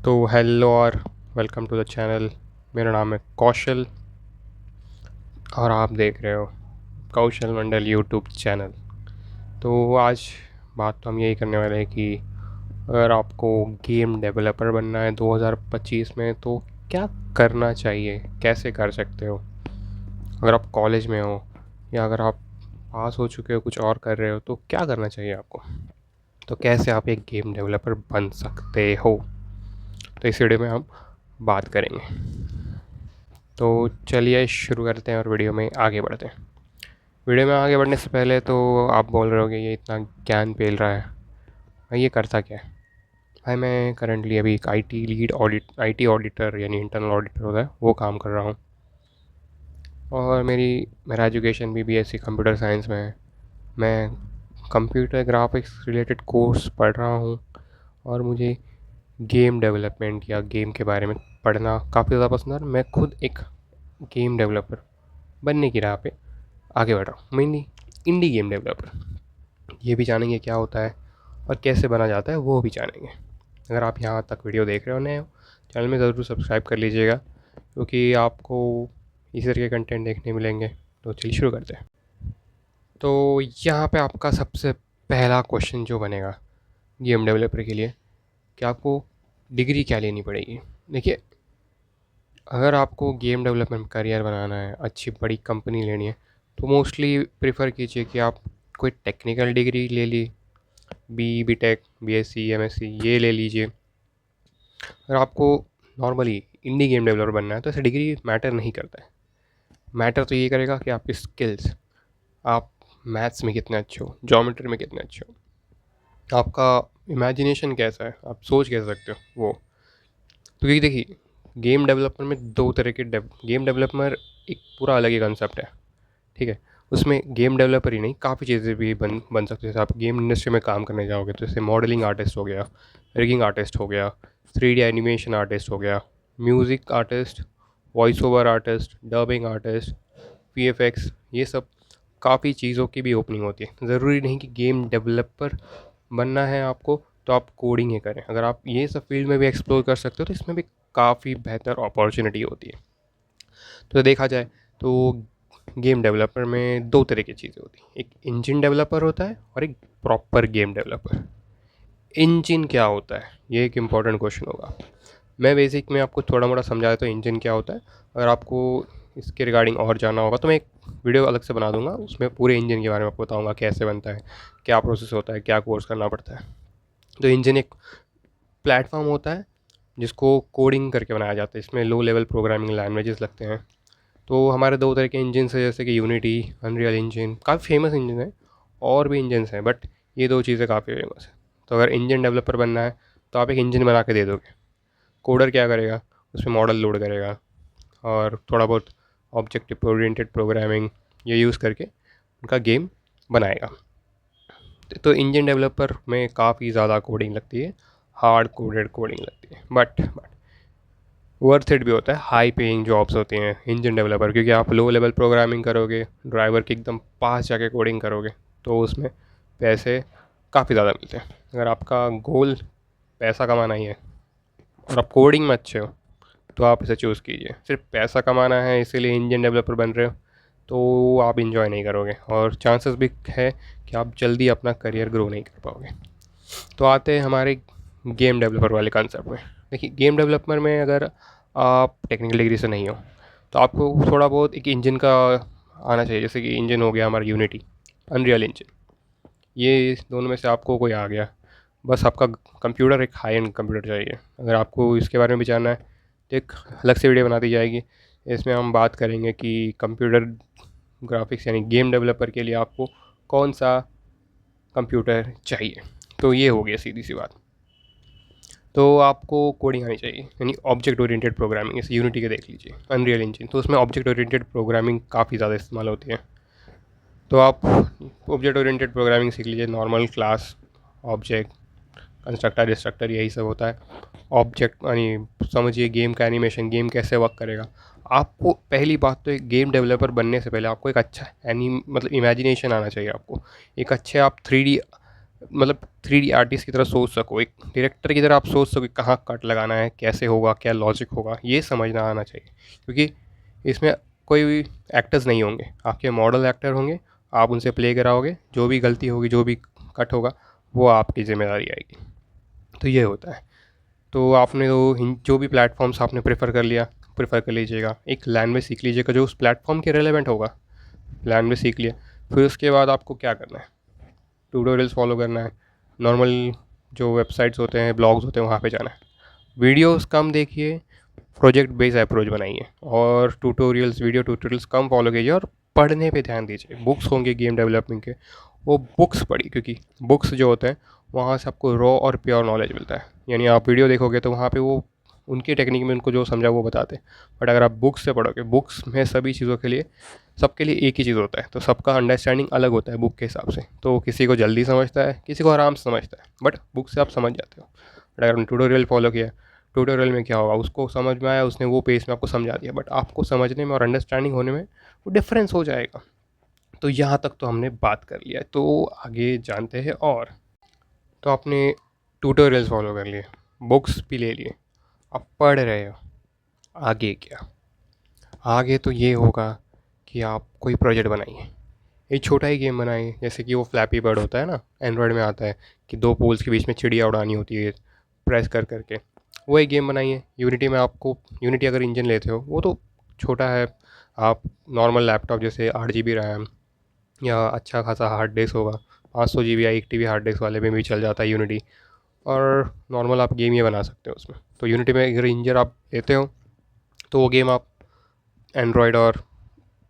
तो हेलो और welcome to the channel. मेरा नाम है कौशल और आप देख रहे हो कौशल मंडल यूट्यूब चैनल। तो आज बात तो हम यही करने वाले हैं कि अगर आपको गेम डेवलपर बनना है 2025 में तो क्या करना चाहिए, कैसे कर सकते हो। अगर आप कॉलेज में हो या अगर आप पास हो चुके हो, कुछ और कर रहे हो, तो क्या करना चाहिए आपको, तो कैसे आप एक गेम डेवलपर बन सकते हो। तो इस वीडियो में हम बात करेंगे। तो चलिए शुरू करते हैं और वीडियो में आगे बढ़ते हैं। वीडियो में आगे बढ़ने से पहले तो आप बोल रहे होगे ये इतना ज्ञान पेल रहा है, भाई ये करता क्या है। भाई मैं करंटली अभी एक IT lead audit IT auditor यानी इंटरनल ऑडिटर होता है वो काम कर रहा हूँ। और मेरा एजुकेशन भी बीएससी कंप्यूटर साइंस में है। मैं कंप्यूटर ग्राफिक्स रिलेटेड कोर्स पढ़ रहा हूँ और मुझे गेम डेवलपमेंट या गेम के बारे में पढ़ना काफ़ी ज़्यादा पसंद है। और मैं खुद एक गेम डेवलपर बनने की राह पे आगे बढ़ रहा हूँ, मेनली इंडी गेम डेवलपर। ये भी जानेंगे क्या होता है और कैसे बना जाता है, वो भी जानेंगे। अगर आप यहाँ तक वीडियो देख रहे हो नए हो, चैनल में ज़रूर सब्सक्राइब कर लीजिएगा क्योंकि आपको इसी तरह के कंटेंट देखने मिलेंगे। तो चलिए शुरू करते हैं। तो यहाँ पे आपका सबसे पहला क्वेश्चन जो बनेगा गेम डेवलपर के लिए कि आपको डिग्री क्या लेनी पड़ेगी। देखिए, अगर आपको गेम डेवलपमेंट करियर बनाना है, अच्छी बड़ी कंपनी लेनी है, तो मोस्टली प्रेफर कीजिए कि आप कोई टेक्निकल डिग्री ले ली, बी टेक, बीएससी, एमएससी ये ले लीजिए। अगर आपको नॉर्मली इंडी गेम डेवलपर बनना है तो ऐसे डिग्री मैटर नहीं करता है। मैटर तो ये करेगा कि आपकी स्किल्स, आप मैथ्स में कितने अच्छे हो, ज्योमेट्री में कितने अच्छे हो, आपका इमेजिनेशन कैसा है, आप सोच कैसे सकते हो वो। तो क्योंकि देखिए, गेम डेवलपर में दो तरह के गेम डेवलपर एक पूरा अलग ही कंसेप्ट है। ठीक है, उसमें गेम डेवलपर ही नहीं, काफ़ी चीज़ें भी बन बन सकती है। जैसे आप गेम इंडस्ट्री में काम करने जाओगे तो जैसे मॉडलिंग आर्टिस्ट हो गया, रिगिंग आर्टिस्ट हो गया, 3D एनिमेशन आर्टिस्ट हो गया, music artist, voice over artist, dubbing artist, VFX, ये सब काफ़ी चीज़ों की भी ओपनिंग होती है। ज़रूरी नहीं कि गेम डेवलपर बनना है आपको तो आप कोडिंग ही करें। अगर आप ये सब फील्ड में भी एक्सप्लोर कर सकते हो तो इसमें भी काफ़ी बेहतर अपॉर्चुनिटी होती है। तो देखा जाए तो गेम डेवलपर में दो तरह की चीज़ें होती हैं, एक इंजन डेवलपर होता है और एक प्रॉपर गेम डेवलपर। इंजन क्या होता है, ये एक इम्पॉर्टेंट क्वेश्चन होगा। मैं बेसिक में आपको थोड़ा मोड़ा समझा देता हूँ इंजन क्या होता है। अगर आपको इसके रिगार्डिंग और जानना होगा तो मैं एक वीडियो अलग से बना दूंगा, उसमें पूरे इंजन के बारे में आपको बताऊंगा कैसे बनता है, क्या प्रोसेस होता है, क्या कोर्स करना पड़ता है। तो इंजन एक प्लेटफॉर्म होता है जिसको कोडिंग करके बनाया जाता है। इसमें लो लेवल प्रोग्रामिंग लैंग्वेजेस लगते हैं। तो हमारे दो तरह के इंजन है, जैसे कि यूनिटी, अनरियल इंजन, काफ़ी फेमस इंजन है। और भी इंजन्स हैं बट ये दो चीज़ें काफ़ी फेमस है। तो अगर इंजन डेवलपर बनना है तो आप एक इंजन बना के दे दोगे, कोडर क्या करेगा, उसमें मॉडल लोड करेगा और थोड़ा बहुत ऑब्जेक्टिव ओरिएंटेड प्रोग्रामिंग ये यूज़ करके उनका गेम बनाएगा। तो इंजन डेवलपर में काफ़ी ज़्यादा कोडिंग लगती है, हार्ड कोडेड कोडिंग लगती है, बट वर्थ इट भी होता है। हाई पेइंग जॉब्स होती हैं इंजन डेवलपर, क्योंकि आप लो लेवल प्रोग्रामिंग करोगे, ड्राइवर के एकदम पास जाके कोडिंग करोगे तो उसमें पैसे काफ़ी ज़्यादा मिलते हैं। अगर आपका गोल पैसा कमाना ही है और आप कोडिंग में अच्छे हो तो आप इसे चूज़ कीजिए। सिर्फ पैसा कमाना है इसीलिए इंजन डेवलपर बन रहे हो तो आप इंजॉय नहीं करोगे और चांसेस भी है कि आप जल्दी अपना करियर ग्रो नहीं कर पाओगे। तो आते हैं हमारे गेम डेवलपर वाले कॉन्सेप्ट में। देखिए, गेम डेवलपर में अगर आप टेक्निकल डिग्री से नहीं हो तो आपको थोड़ा बहुत एक इंजन का आना चाहिए। जैसे कि इंजन हो गया हमारा यूनिटी, अनरियल इंजन, ये दोनों में से आपको कोई आ गया। बस आपका कंप्यूटर एक हाई एंड कंप्यूटर चाहिए। अगर आपको इसके बारे में भी जानना है तो एक अलग से वीडियो बना दी जाएगी। इसमें हम बात करेंगे कि कंप्यूटर ग्राफिक्स यानी गेम डेवलपर के लिए आपको कौन सा कंप्यूटर चाहिए। तो ये हो गया सीधी सी बात। तो आपको कोडिंग आनी चाहिए यानी ऑब्जेक्ट ओरिएंटेड प्रोग्रामिंग। जैसे यूनिटी के देख लीजिए, अनरियल इंजन, तो उसमें ऑब्जेक्ट ओरिएंटेड प्रोग्रामिंग काफ़ी ज़्यादा इस्तेमाल होती है। तो आप ऑब्जेक्ट ओरिएंटेड प्रोग्रामिंग सीख लीजिए। Normal class, object, constructor, destructor, यही सब होता है। ऑब्जेक्ट यानी समझिए गेम का एनिमेशन, गेम कैसे वर्क करेगा। आपको पहली बात तो एक गेम डेवलपर बनने से पहले आपको एक अच्छा एनी मतलब इमेजिनेशन आना चाहिए। आपको एक अच्छे आप 3D मतलब 3D आर्टिस्ट की तरह सोच सको, एक डायरेक्टर की तरह आप सोच सको कि कहाँ कट लगाना है, कैसे होगा, क्या लॉजिक होगा, ये समझना आना चाहिए। क्योंकि इसमें कोई भी एक्टर्स नहीं होंगे, आपके मॉडल एक्टर होंगे, आप उनसे प्ले कराओगे, जो भी गलती होगी, जो भी कट होगा, वो आपकी ज़िम्मेदारी आएगी। तो ये होता है। तो आपने जो भी प्लेटफॉर्म्स आपने प्रेफर कर लीजिएगा, एक लैंग्वेज सीख लीजिएगा जो उस प्लेटफॉर्म के रिलेवेंट होगा, लैंग्वेज सीख लिया। फिर उसके बाद आपको क्या करना है, ट्यूटोरियल्स फॉलो करना है, नॉर्मल जो वेबसाइट्स होते हैं, ब्लॉग्स होते हैं, वहाँ पे जाना है, वीडियोस कम देखिए, प्रोजेक्ट बेस्ड अप्रोच बनाइए, और वीडियो ट्यूटोरियल्स कम फॉलो कीजिए, और पढ़ने पे ध्यान दीजिए। बुक्स होंगे गेम डेवलपमेंट के, वो बुक्स पढ़िए, क्योंकि बुक्स जो होते हैं वहाँ से आपको रॉ और प्योर नॉलेज मिलता है। यानी आप वीडियो देखोगे तो वहाँ पे वो उनकी टेक्निक में उनको जो समझा वो बताते हैं, बट अगर आप बुक्स से पढ़ोगे, बुक्स में सभी चीज़ों के लिए, सबके लिए एक ही चीज़ होता है, तो सबका अंडरस्टैंडिंग अलग होता है बुक के हिसाब से। तो किसी को जल्दी समझता है, किसी को आराम से समझता है, बट बुक से आप समझ जाते हो। बट अगर ट्यूटोरियल फॉलो किया, ट्यूटोरियल में क्या होगा, उसको समझ में आया, उसने वो पेज में आपको समझा दिया, बट आपको समझने में और अंडरस्टैंडिंग होने में वो डिफरेंस हो जाएगा। तो यहाँ तक तो हमने बात कर लिया है, तो आगे जानते हैं। और तो आपने ट्यूटोरियल्स फॉलो कर लिए, बुक्स भी ले लिए, आप पढ़ रहे हो, आगे क्या? आगे तो ये होगा कि आप कोई प्रोजेक्ट बनाइए, एक छोटा ही गेम बनाइए, जैसे कि वो फ्लैपी बर्ड होता है ना, एंड्रॉयड में आता है, कि दो पोल्स के बीच में चिड़िया उड़ानी होती है प्रेस कर करके, वो एक गेम बनाइए। यूनिटी में आपको, यूनिटी अगर इंजन लेते हो, वो तो छोटा है, आप नॉर्मल लैपटॉप जैसे 8 GB रैम या अच्छा खासा हार्ड डिस्क होगा, 500 GB या 1 TB हार्ड डिस्क वाले में भी चल जाता है यूनिटी, और नॉर्मल आप गेम ये बना सकते हो उसमें। तो यूनिटी में अगर इंजन आप लेते हो, तो वो गेम आप एंड्रॉयड और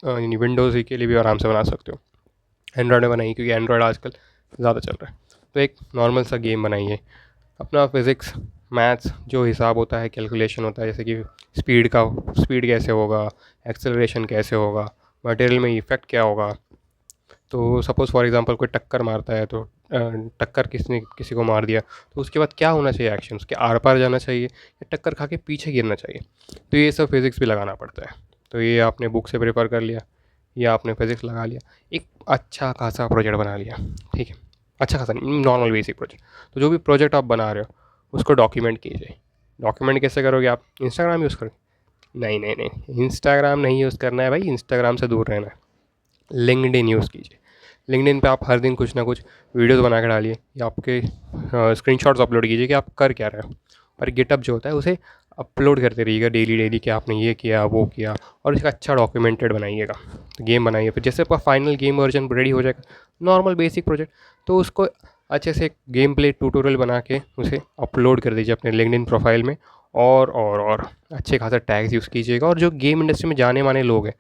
विंडोज़ के लिए भी आराम से बना सकते हो। एंड्रॉयड में बनाइए, क्योंकि एंड्रॉयड आजकल ज़्यादा चल रहा है। तो एक नॉर्मल सा गेम बनाइए, अपना फिज़िक्स मैथ्स जो हिसाब होता है, कैलकुलेशन होता है, जैसे कि स्पीड कैसे होगा, एक्सेलरेशन कैसे होगा, मटेरियल में इफ़ेक्ट क्या होगा। तो सपोज़ फॉर एग्जांपल कोई टक्कर मारता है, तो टक्कर किसने किसी को मार दिया, तो उसके बाद क्या होना चाहिए एक्शन, उसके आर पार जाना चाहिए या टक्कर खा के पीछे गिरना चाहिए। तो ये सब फिज़िक्स भी लगाना पड़ता है। तो ये आपने बुक से प्रिपेयर कर लिया, या आपने फिज़िक्स लगा लिया, एक अच्छा खासा प्रोजेक्ट बना लिया, ठीक है, अच्छा खासा नहीं, नॉर्मल बेसिक प्रोजेक्ट। तो जो भी प्रोजेक्ट आप बना रहे हो उसको डॉक्यूमेंट कीजिए। डॉक्यूमेंट कैसे करोगे आप? इंस्टाग्राम यूज़ करोगे? नहीं नहीं नहीं, इंस्टाग्राम नहीं यूज़ करना है भाई, इंस्टाग्राम से दूर रहना है। लिंक्डइन यूज़ कीजिए। लिंक्डइन पे आप हर दिन कुछ ना कुछ वीडियोस बना के डालिए, या आपके स्क्रीनशॉट्स अपलोड कीजिए कि आप कर क्या रहे हो, और गिटअप जो होता है उसे अपलोड करते रहिएगा डेली डेली कि आपने ये किया वो किया, और इसका अच्छा डॉक्यूमेंटेड बनाइएगा। तो गेम बनाइए, फिर जैसे आपका फाइनल गेम वर्जन रेडी हो जाएगा, नॉर्मल बेसिक प्रोजेक्ट, तो उसको अच्छे से गेम प्ले ट्यूटोरियल बना के उसे अपलोड कर दीजिए अपने लिंक्डइन प्रोफाइल में। और अच्छे खासा टैग्स यूज़ कीजिएगा, और जो गेम इंडस्ट्री में जाने माने लोग हैं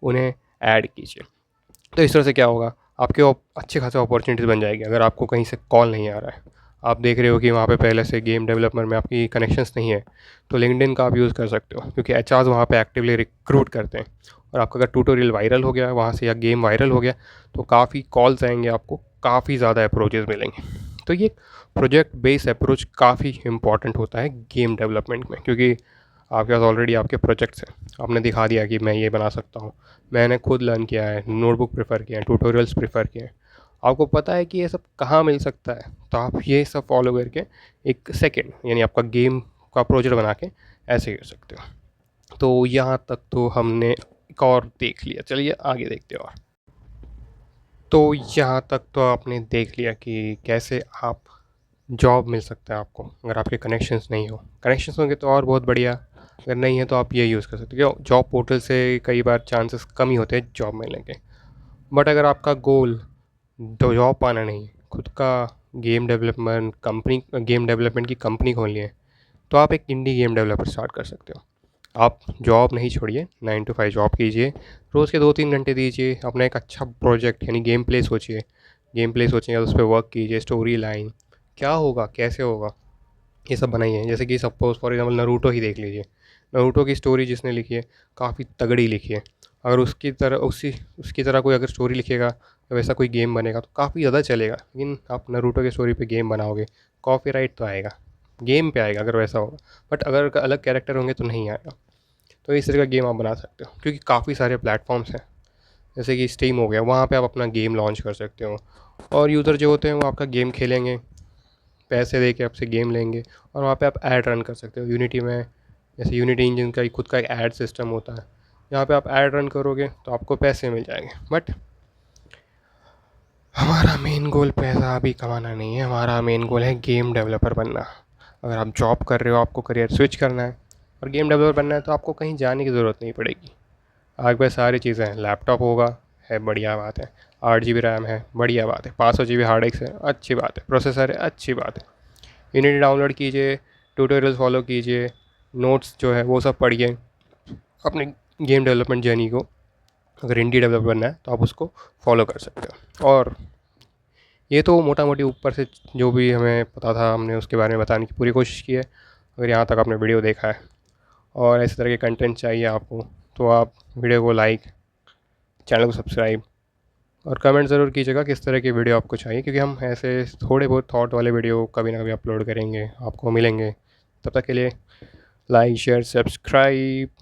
उन्हें ऐड कीजिए। तो इस तरह से क्या होगा, आपके अच्छे खासे अपॉर्चुनिटीज़ बन जाएगी। अगर आपको कहीं से कॉल नहीं आ रहा है, आप देख रहे हो कि वहाँ पे पहले से गेम डेवलपमेंट में आपकी कनेक्शंस नहीं है, तो लिंक्डइन का आप यूज़ कर सकते हो, क्योंकि एचआर्स वहाँ पे एक्टिवली रिक्रूट करते हैं। और आपका अगर ट्यूटोरियल वायरल हो गया वहाँ से, या गेम वायरल हो गया, तो काफ़ी कॉल्स आएंगे आपको, काफ़ी ज़्यादा अप्रोचेज़ मिलेंगे। तो ये प्रोजेक्ट बेस्ड अप्रोच काफ़ी इंपॉर्टेंट होता है गेम डेवलपमेंट में, क्योंकि आपके पास ऑलरेडी आपके प्रोजेक्ट्स हैं, आपने दिखा दिया कि मैं ये बना सकता हूँ, मैंने खुद लर्न किया है, नोटबुक प्रेफर किया है, ट्यूटोरियल्स प्रेफर किए हैं, आपको पता है कि ये सब कहाँ मिल सकता है, तो आप ये सब फॉलो करके एक सेकेंड, यानी आपका गेम का प्रोजेक्ट बना के ऐसे कर सकते हो। तो यहाँ तक तो हमने एक और देख लिया, चलिए आगे देखते हैं। और तो यहाँ तक तो आपने देख लिया कि कैसे आप जॉब मिल सकता है आपको, अगर आपके कनेक्शंस नहीं हो। कनेक्शंस होंगे तो और बहुत बढ़िया, अगर नहीं है तो आप ये यूज़ कर सकते हो। जॉब पोर्टल से कई बार चांसेस कम ही होते हैं जॉब मिलने के। बट अगर आपका गोल तो जॉब पाना नहीं, खुद का गेम डेवलपमेंट की कंपनी खोलनी है, तो आप एक इंडी गेम डेवलपर स्टार्ट कर सकते हो। आप जॉब नहीं छोड़िए, 9 to 5 जॉब कीजिए, रोज़ के 2-3 घंटे दीजिए, अपना एक अच्छा प्रोजेक्ट यानी गेम प्ले सोचिए, गेम प्ले सोचिए, उस पर वर्क कीजिए, स्टोरी लाइन क्या होगा, कैसे होगा, ये सब बनाइए। जैसे कि सपोज़ फॉर एग्जांपल नरूटो ही देख लीजिए, नरूटो की स्टोरी जिसने लिखी है काफ़ी तगड़ी लिखी है। अगर उसकी तरह कोई अगर स्टोरी लिखेगा या वैसा कोई गेम बनेगा तो काफ़ी ज़्यादा चलेगा। लेकिन आप नरूटो की स्टोरी पे गेम बनाओगे, कॉपीराइट तो आएगा, गेम पे आएगा अगर वैसा होगा, बट अगर अलग कैरेक्टर होंगे तो नहीं आएगा। तो इस तरह का गेम आप बना सकते हो, क्योंकि काफ़ी सारे प्लेटफॉर्म्स हैं, जैसे कि स्टीम हो गया, वहाँ पे आप अपना गेम लॉन्च कर सकते हो। और यूज़र जो होते हैं वो आपका गेम खेलेंगे, पैसे दे के आपसे गेम लेंगे, और वहाँ पे आप ऐड रन कर सकते हो यूनिटी में। जैसे यूनिटी इंजन का ही खुद का एक ऐड सिस्टम होता है, यहाँ पे आप ऐड रन करोगे तो आपको पैसे मिल जाएंगे। बट हमारा मेन गोल पैसा अभी कमाना नहीं है, हमारा मेन गोल है गेम डेवलपर बनना। अगर आप जॉब कर रहे हो, आपको करियर स्विच करना है और गेम डेवलपर बनना है, तो आपको कहीं जाने की ज़रूरत नहीं पड़ेगी। आपके पास सारी चीज़ें हैं, लैपटॉप होगा, है बढ़िया बात है, 8 GB रैम है बढ़िया बात है, 500 GB हार्ड डिस्क है अच्छी बात है, प्रोसेसर है अच्छी बात है। यूनिटी डाउनलोड कीजिए, ट्यूटोरियल्स फॉलो कीजिए, नोट्स जो है वो सब पढ़िए, अपने गेम डेवलपमेंट जर्नी को, अगर इंडी डेवलपर बनना है तो आप उसको फॉलो कर सकते हो। और ये तो मोटा मोटी ऊपर से जो भी हमें पता था हमने उसके बारे में बताने की पूरी कोशिश की है। अगर यहाँ तक आपने वीडियो देखा है और इस तरह के कंटेंट चाहिए आपको, तो आप वीडियो को लाइक, चैनल को सब्सक्राइब और कमेंट ज़रूर कीजिएगा किस तरह की वीडियो आपको चाहिए, क्योंकि हम ऐसे थोड़े बहुत थॉट वाले वीडियो कभी ना कभी अपलोड करेंगे, आपको मिलेंगे। तब तक के लिए लाइक शेयर सब्सक्राइब।